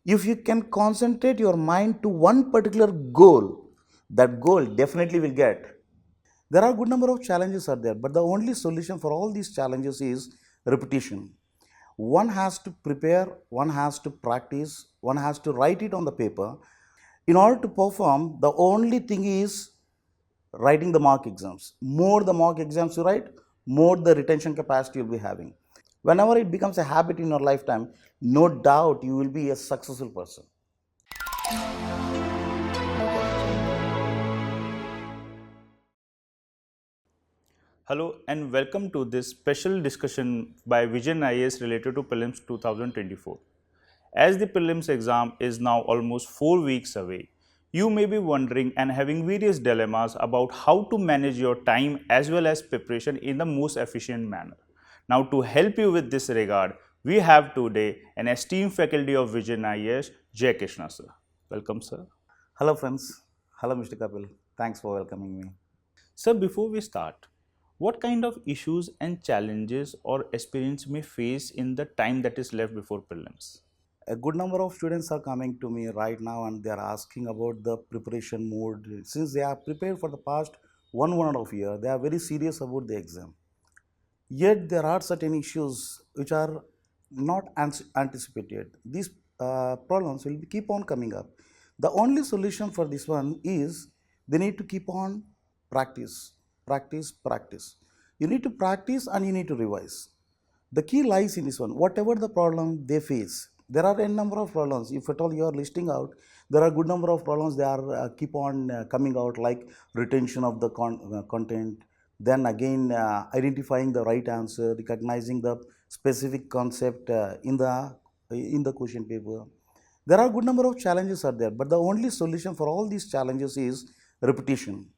If you can concentrate your mind to one particular goal, that goal definitely will get. There are a good number of challenges are there, but the only solution for all these challenges is repetition. One has to prepare, one has to practice, one has to write it on the paper. In order to perform, the only thing is writing the mock exams. More the mock exams you write, more the retention capacity you'll be having. Whenever it becomes a habit in your lifetime, no doubt you will be a successful person. Hello and welcome to this special discussion by Vision IAS related to Prelims 2024. As the Prelims exam is now almost 4 weeks away, you may be wondering and having various dilemmas about how to manage your time as well as preparation in the most efficient manner. Now to help you with this regard, we have today an esteemed faculty of Vision IAS, Jayakrishna sir. Welcome sir. Hello friends. Hello Mr. Kapil. Thanks for welcoming me. Sir, before we start, what kind of issues and challenges or aspirants may face in the time that is left before prelims? A good number of students are coming to me right now and they are asking about the preparation mode. Since they are prepared for the past one and a half year, they are very serious about the exam. Yet there are certain issues which are not anticipated. These problems will keep on coming up. The only solution for this one is they need to keep on practice, practice, practice. You need to practice and you need to revise. The key lies in this one. Whatever the problem they face, there are a number of problems. If at all you are listing out, there are a good number of problems. They are keep on coming out, like retention of the content. Then again, identifying the right answer, recognizing the specific concept in the question paper. There are a good number of challenges are there, but the only solution for all these challenges is repetition.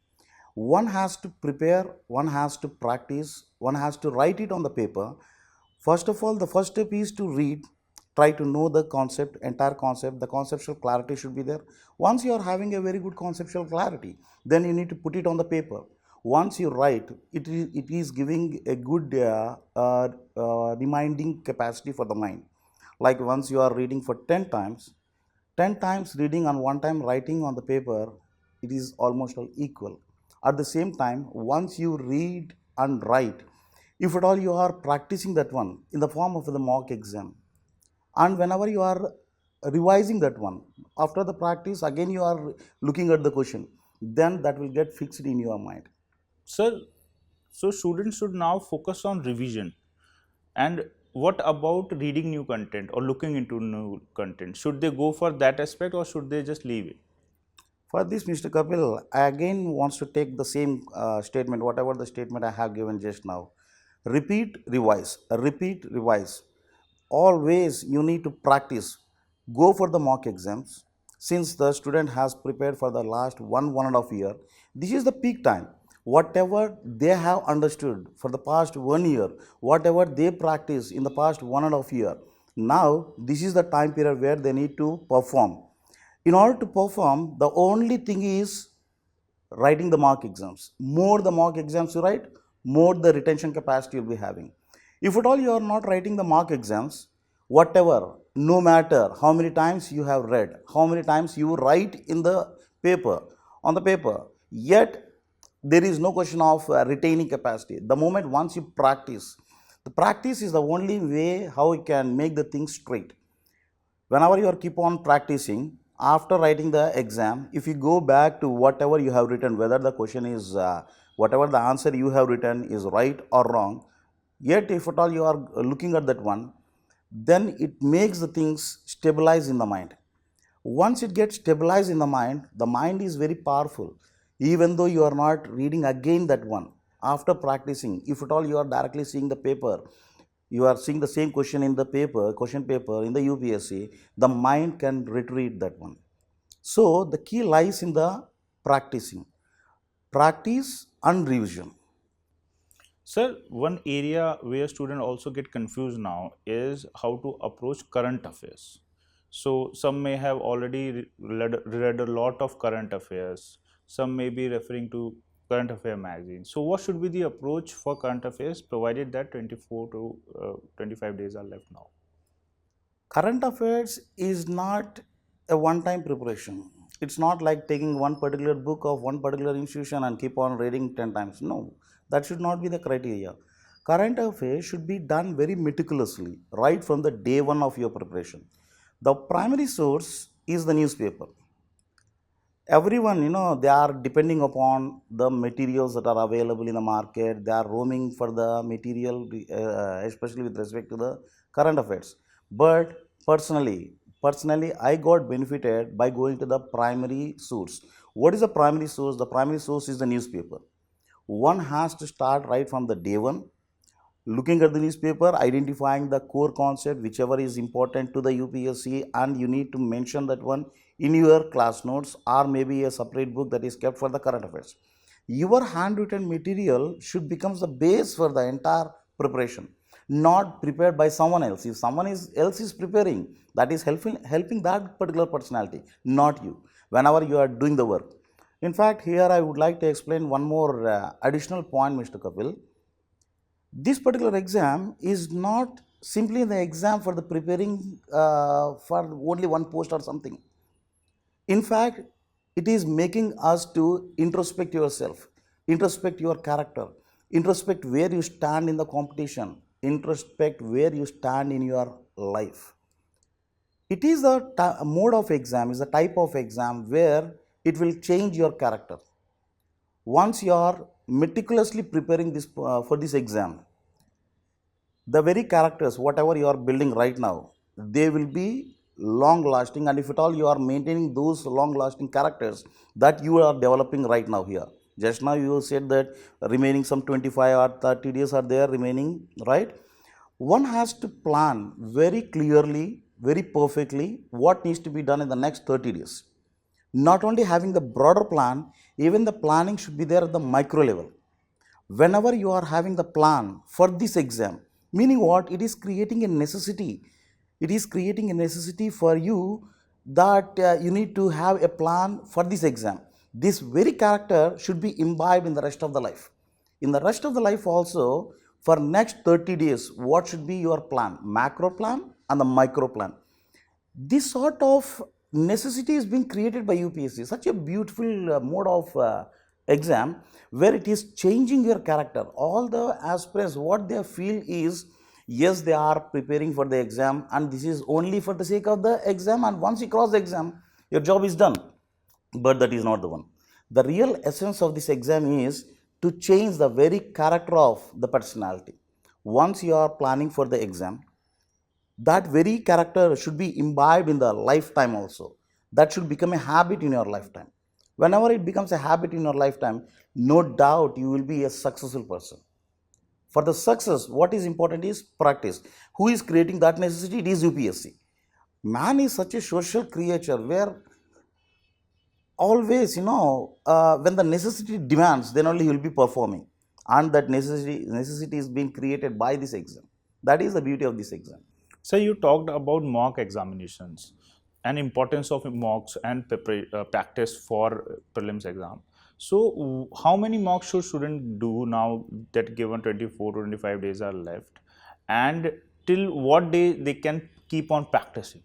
One has to prepare, one has to practice, one has to write it on the paper. First of all, the first step is to read, try to know the concept, entire concept. The conceptual clarity should be there. Once you are having a very good conceptual clarity, then you need to put it on the paper. Once you write, it is giving a good reminding capacity for the mind. Like once you are reading for 10 times, 10 times reading and 1 time writing on the paper, it is almost equal. At the same time, once you read and write, if at all you are practicing that one in the form of the mock exam, and whenever you are revising that one, after the practice, again you are looking at the question, then that will get fixed in your mind. Sir, so students should now focus on revision. And what about reading new content or looking into new content? Should they go for that aspect or should they just leave it? For this, Mr. Kapil, I again wants to take the same statement, whatever the statement I have given just now. Repeat, revise, repeat, revise. Always you need to practice. Go for the mock exams. Since the student has prepared for the last one and a half year, this is the peak time. Whatever they have understood for the past 1 year, whatever they practice in the past 1.5 years, now this is the time period where they need to perform. In order to perform, the only thing is writing the mock exams. More the mock exams you write, more the retention capacity you'll be having. If at all you are not writing the mock exams, whatever, no matter how many times you have read, how many times you write in the paper, on the paper, yet there is no question of retaining capacity. The moment once you practice, the practice is the only way how you can make the things straight. Whenever you are keep on practicing, after writing the exam, if you go back to whatever you have written, whether the question is whatever the answer you have written is right or wrong, yet if at all you are looking at that one, then it makes the things stabilize in the mind. Once it gets stabilized in the mind is very powerful. Even though you are not reading again that one, after practicing, if at all you are directly seeing the paper, you are seeing the same question in the paper, question paper in the UPSC, the mind can retrieve that one. So the key lies in the practicing, practice and revision. Sir, one area where students also get confused now is how to approach current affairs. So some may have already read a lot of current affairs. Some may be referring to current affair magazine. So what should be the approach for current affairs provided that 24 to 25 days are left now? Current affairs is not a one time preparation. It's not like taking one particular book of one particular institution and keep on reading 10 times. No, that should not be the criteria. Current affairs should be done very meticulously right from the day one of your preparation. The primary source is the newspaper. Everyone, they are depending upon the materials that are available in the market. They are roaming for the material, especially with respect to the current affairs. But personally I got benefited by going to the primary source. What is the primary source? The primary source is the newspaper. One has to start right from the day one, looking at the newspaper, identifying the core concept, whichever is important to the UPSC, and you need to mention that one in your class notes or maybe a separate book that is kept for the current affairs. Your handwritten material should become the base for the entire preparation, not prepared by someone else. If someone else is preparing, that is helping that particular personality, not you, whenever you are doing the work. In fact, here I would like to explain one more additional point, Mr. Kapil. This particular exam is not simply the exam for the preparing for only one post or something. In fact, it is making us to introspect yourself, introspect your character, introspect where you stand in the competition, introspect where you stand in your life. It is a mode of exam, is a type of exam where it will change your character. Once you are meticulously preparing this for this exam, the very characters whatever you are building right now, they will be long lasting. And if at all you are maintaining those long lasting characters that you are developing right now here, just now you said that remaining some 25 or 30 days are there remaining, right? One has to plan very clearly, very perfectly what needs to be done in the next 30 days. Not only having the broader plan, even the planning should be there at the micro level. Whenever you are having the plan for this exam, meaning what, it is creating a necessity. It is creating a necessity for you that you need to have a plan for this exam. This very character should be imbibed in the rest of the life. In the rest of the life also, for next 30 days, what should be your plan? Macro plan and the micro plan. This sort of necessity is being created by UPSC. Such a beautiful mode of exam where it is changing your character. All the aspirants, what they feel is, yes, they are preparing for the exam and this is only for the sake of the exam, and once you cross the exam, your job is done. But that is not the one. The real essence of this exam is to change the very character of the personality. Once you are planning for the exam, that very character should be imbibed in the lifetime also. That should become a habit in your lifetime. Whenever it becomes a habit in your lifetime, no doubt you will be a successful person. For the success, what is important is practice. Who is creating that necessity? It is UPSC. Man is such a social creature where always, when the necessity demands, then only he will be performing. And that necessity is being created by this exam. That is the beauty of this exam. So you talked about mock examinations and importance of mocks and practice for prelims exam. So how many mocks should students do now that given 24 to 25 days are left, and till what day they can keep on practicing?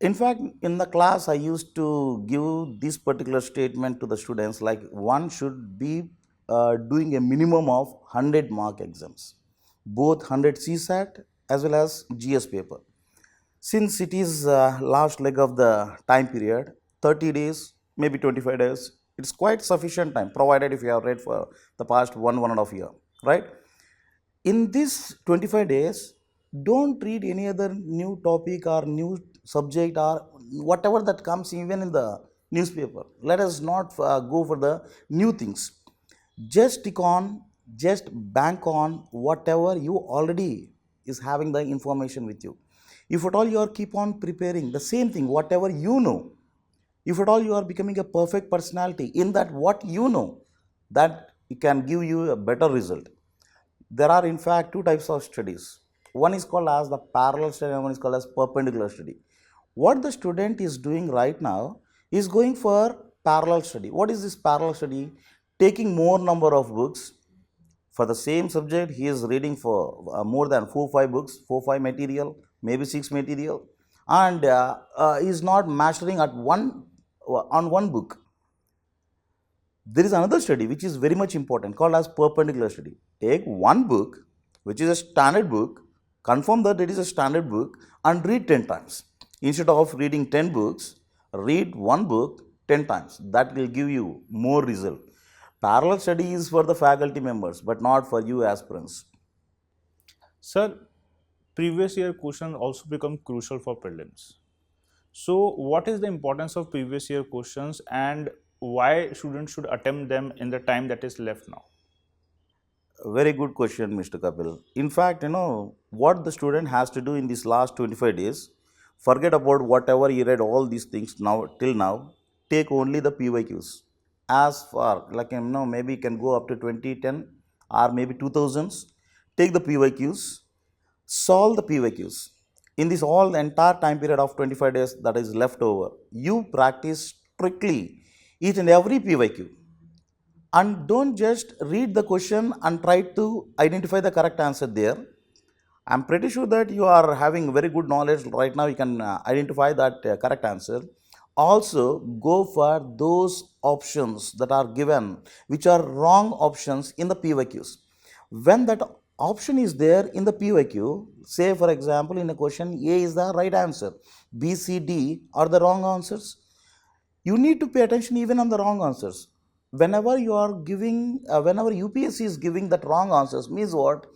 In fact, in the class, I used to give this particular statement to the students, like one should be doing a minimum of 100 mark exams, both 100 CSAT as well as GS paper. Since it is last leg of the time period, 30 days, maybe 25 days, it's quite sufficient time, provided if you have read for the past 1.5 year, right? In this 25 days, don't read any other new topic or new subject or whatever that comes even in the newspaper. Let us not go for the new things. Just stick on, just bank on whatever you already is having the information with you. If at all you are keep on preparing the same thing, whatever you know, if at all you are becoming a perfect personality in that what you know, that it can give you a better result. There are in fact two types of studies. One is called as the parallel study and one is called as perpendicular study. What the student is doing right now is going for parallel study. What is this parallel study? Taking more number of books for the same subject. He is reading for more than 4-5 books, 4-5 material, maybe 6 material, and is not mastering at on one book. There is another study which is very much important called as perpendicular study. Take one book which is a standard book, confirm that it is a standard book, and read 10 times. Instead of reading 10 books, read one book 10 times. That will give you more result. Parallel study is for the faculty members but not for you aspirants. Sir, previous year questions also become crucial for prelims. So, what is the importance of previous year questions and why students should attempt them in the time that is left now? Very good question, Mr. Kapil. In fact, what the student has to do in these last 25 days, forget about whatever he read all these things now till now, take only the PYQs. As far, like, maybe you can go up to 2010 or maybe 2000s, take the PYQs, solve the PYQs. In this all the entire time period of 25 days that is left over, you practice strictly each and every PYQ, and don't just read the question and try to identify the correct answer there. I'm pretty sure that you are having very good knowledge right now. You can identify that correct answer. Also go for those options that are given which are wrong options in the PYQs. When that option is there in the PYQ, say for example in a question A is the right answer, B, C, D are the wrong answers, you need to pay attention even on the wrong answers. Whenever you are giving, whenever UPSC is giving that wrong answers, means what?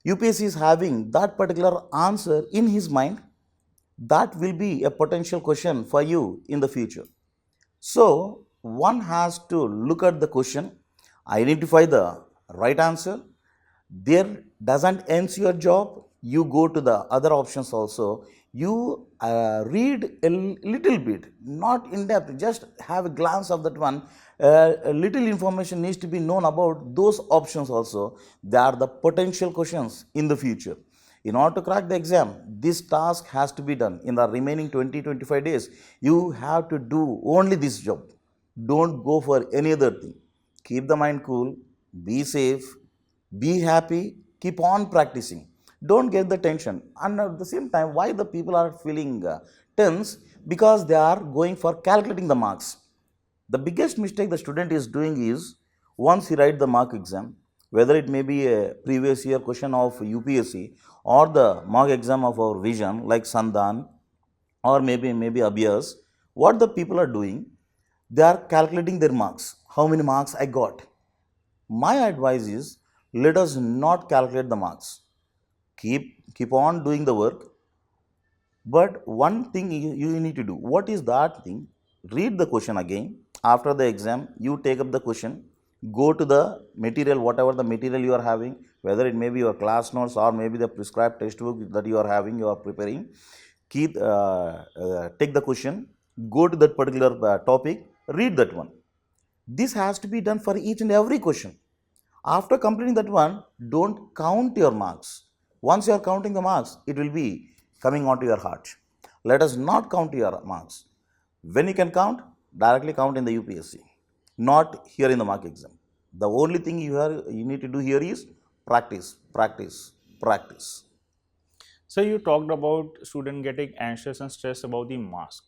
UPSC is having that particular answer in his mind. That will be a potential question for you in the future. So one has to look at the question, identify the right answer. There doesn't end your job. You go to the other options also. You read a little bit, not in depth, just have a glance of that one. A little information needs to be known about those options also. They are the potential questions in the future. In order to crack the exam, this task has to be done in the remaining 20-25 days. You have to do only this job. Don't go for any other thing. Keep the mind cool, be safe, be happy, keep on practicing. Don't get the tension. And at the same time, why the people are feeling tense? Because they are going for calculating the marks. The biggest mistake the student is doing is, once he write the mock exam, whether it may be a previous year question of UPSC or the mock exam of our Vision like Sandan or maybe Abhias, what the people are doing, they are calculating their marks. How many marks I got? My advice is, let us not calculate the marks. Keep on doing the work. But one thing you need to do. What is that thing? Read the question again. After the exam, you take up the question, go to the material, whatever the material you are having, whether it may be your class notes or maybe the prescribed textbook that you are having, you are preparing. Take the question, go to that particular topic, read that one. This has to be done for each and every question. After completing that one, don't count your marks. Once you are counting the marks, it will be coming onto your heart. Let us not count your marks. When you can count, directly count in the UPSC, not here in the mock exam. The only thing you need to do here is practice, practice, practice. So, you talked about student getting anxious and stressed about the marks.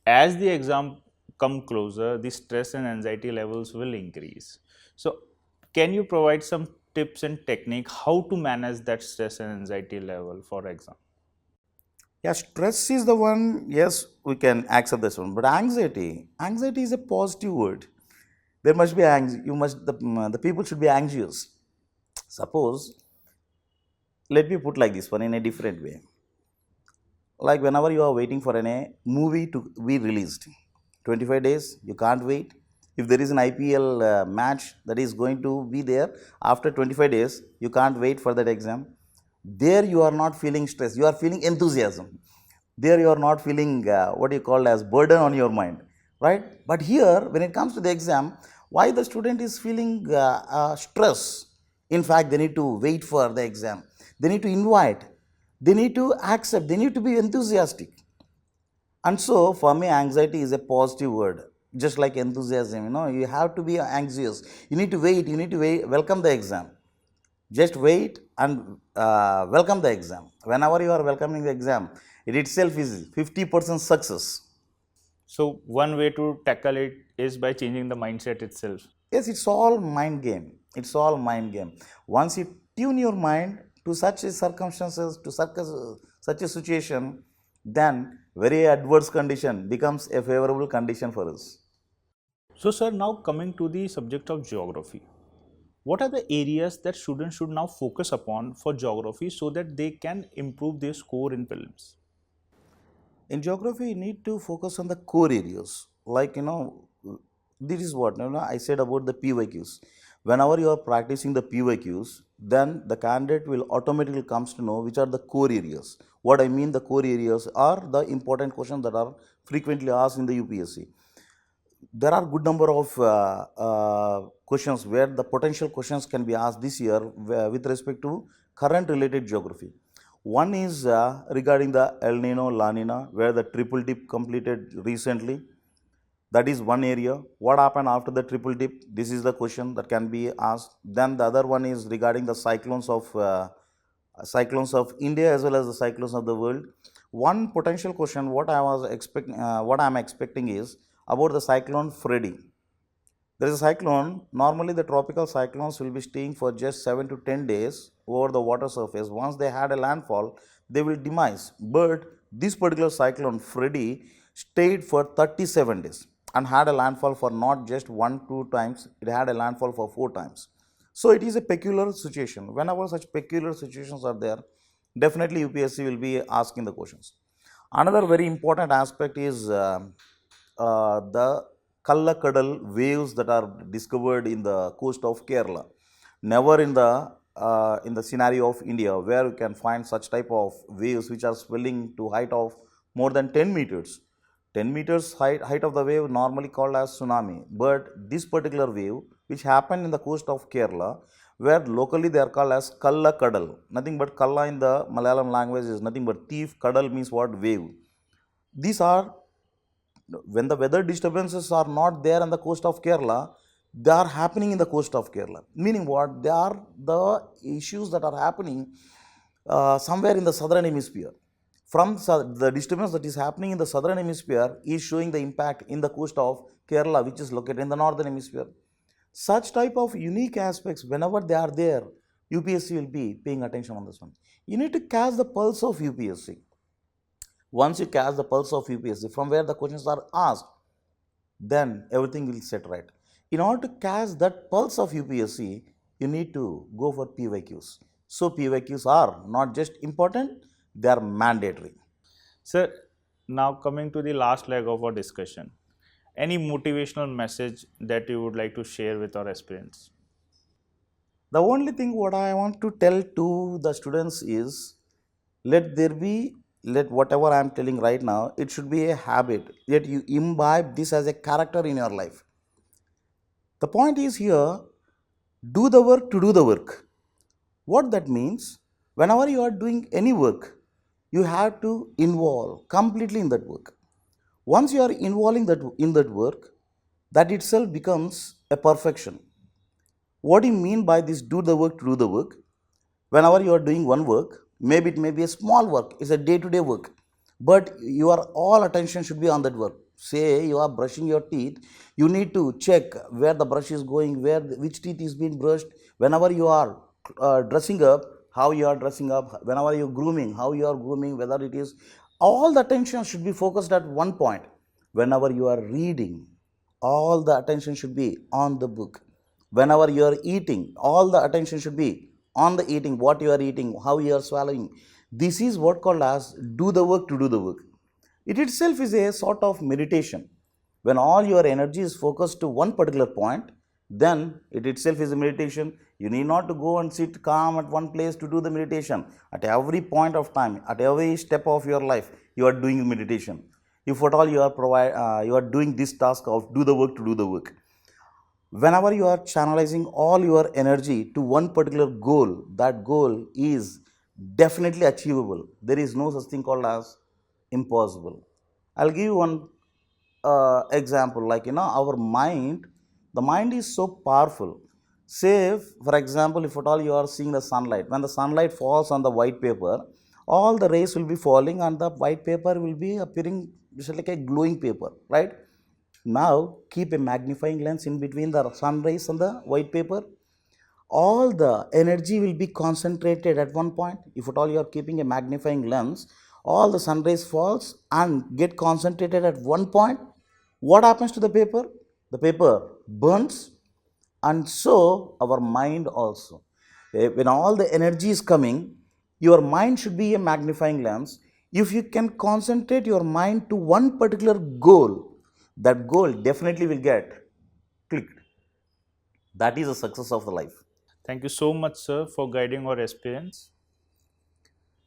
As the exam come closer, the stress and anxiety levels will increase. So, can you provide some tips and technique how to manage that stress and anxiety level for exam? Yeah, stress is the one, yes, we can accept this one. But anxiety is a positive word. There must be the people should be anxious. Suppose, let me put like this one in a different way. Like whenever you are waiting for a movie to be released, 25 days, you can't wait. If there is an IPL match that is going to be there after 25 days, you can't wait for that exam. There you are not feeling stress, you are feeling enthusiasm. There you are not feeling what you call as burden on your mind, right? But here, when it comes to the exam, why the student is feeling stress? In fact, they need to wait for the exam. They need to invite. They need to accept. They need to be enthusiastic. And so, for me, anxiety is a positive word. Just like enthusiasm, you have to be anxious. You need to wait. You need to wait, welcome the exam. Just wait and welcome the exam. Whenever you are welcoming the exam, it itself is 50% success. So one way to tackle it is by changing the mindset itself. Yes, it's all mind game. It's all mind game. Once you tune your mind to such a circumstances, to such a situation, then very adverse condition becomes a favorable condition for us. So sir, now coming to the subject of geography. What are the areas that students should now focus upon for geography so that they can improve their score in prelims? In geography, you need to focus on the core areas. Like, this is what I said about the PYQs. Whenever you are practicing the PYQs, then the candidate will automatically comes to know which are the core areas. What I mean, the core areas are the important questions that are frequently asked in the UPSC. There are good number of questions where the potential questions can be asked this year with respect to current related geography. One is regarding the El Nino La Nina, where the triple dip completed recently. That is one area. What happened after the triple dip? This is the question that can be asked. Then the other one is regarding the cyclones of India as well as the cyclones of the world. One potential question what I am expecting is about the cyclone Freddy. There is a cyclone. Normally, the tropical cyclones will be staying for just 7 to 10 days over the water surface. Once they had a landfall, they will demise. But this particular cyclone, Freddy, stayed for 37 days and had a landfall for not just 1, 2 times, it had a landfall for 4 times. So, it is a peculiar situation. Whenever such peculiar situations are there, definitely UPSC will be asking the questions. Another very important aspect is the Kallakadal waves that are discovered in the coast of Kerala. Never in the scenario of India where you can find such type of waves which are swelling to height of more than 10 meters. 10 meters height of the wave normally called as tsunami. But this particular wave which happened in the coast of Kerala, where locally they are called as Kallakadal. Nothing but Kalla in the Malayalam language is nothing but thief. Kadal means what? Wave. These are when the weather disturbances are not there on the coast of Kerala, they are happening in the coast of Kerala. Meaning what? They are the issues that are happening somewhere in the southern hemisphere. From the disturbance that is happening in the southern hemisphere is showing the impact in the coast of Kerala, which is located in the northern hemisphere. Such type of unique aspects, whenever they are there, UPSC will be paying attention on this one. You need to catch the pulse of UPSC. Once you catch the pulse of UPSC from where the questions are asked, then everything will set right. In order to catch that pulse of UPSC, you need to go for PYQs. So PYQs are not just important, they are mandatory. Sir, now coming to the last leg of our discussion, any motivational message that you would like to share with our aspirants? The only thing what I want to tell to the students is let there be let whatever I am telling right now, it should be a habit. Let you imbibe this as a character in your life. The point is here, do the work to do the work. What that means, whenever you are doing any work, you have to involve completely in that work. Once you are involving that in that work, that itself becomes a perfection. What do you mean by this do the work to do the work? Whenever you are doing one work, maybe it may be a small work, it's a day-to-day work, but your all attention should be on that work. Say you are brushing your teeth, you need to check where the brush is going, which teeth is being brushed. Whenever you are dressing up, how you are dressing up. Whenever you are grooming, how you are grooming, whether it is all the attention should be focused at one point. Whenever you are reading, all the attention should be on the book. Whenever you are eating, all the attention should be on the eating, what you are eating, how you are swallowing. This is what called as do the work to do the work. It itself is a sort of meditation. When all your energy is focused to one particular point, then it itself is a meditation. You need not to go and sit calm at one place to do the meditation. At every point of time, at every step of your life, you are doing meditation. If at all you are doing this task of do the work to do the work. Whenever you are channelizing all your energy to one particular goal, that goal is definitely achievable. There is no such thing called as impossible. I'll give you one example. Like, our mind, the mind is so powerful. Say, for example, if at all you are seeing the sunlight, when the sunlight falls on the white paper, all the rays will be falling and the white paper will be appearing just like a glowing paper, right? Now, keep a magnifying lens in between the sun rays and the white paper. All the energy will be concentrated at one point. If at all you are keeping a magnifying lens, all the sun rays falls and get concentrated at one point. What happens to the paper? The paper burns, and so our mind also. When all the energy is coming, your mind should be a magnifying lens. If you can concentrate your mind to one particular goal, that goal definitely will get clicked. That is the success of the life. Thank you so much, sir, for guiding our aspirants.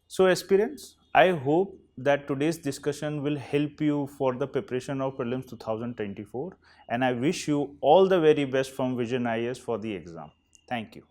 So, aspirants, I hope that today's discussion will help you for the preparation of Prelims 2024, and I wish you all the very best from Vision IAS for the exam. Thank you.